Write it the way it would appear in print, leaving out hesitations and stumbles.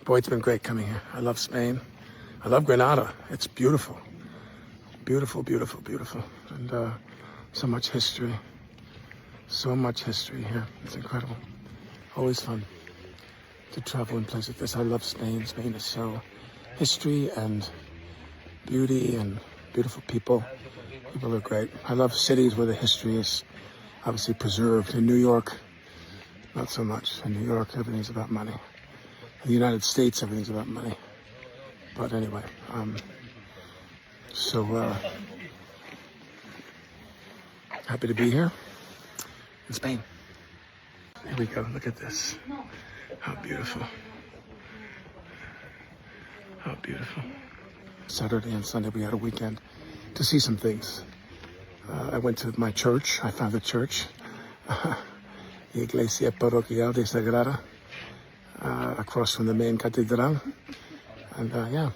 Boy, it's been great coming here. I love Spain. I love Granada. It's beautiful. Beautiful, beautiful, beautiful. And so much history. So much history here. It's incredible. Always fun to travel in places like this. I love Spain. Spain is so history and beauty and beautiful people. People are great. I love cities where the history is obviously preserved. In New York, not so much. In New York, everything's about money. In the United States, everything's about money. But anyway, happy to be here in Spain. Here we go. Look at this. How beautiful. How beautiful. Saturday and Sunday, we had a weekend to see some things. I went to my church. I found a church. Iglesia Parroquial de Sagrada, across from the main cathedral. And yeah,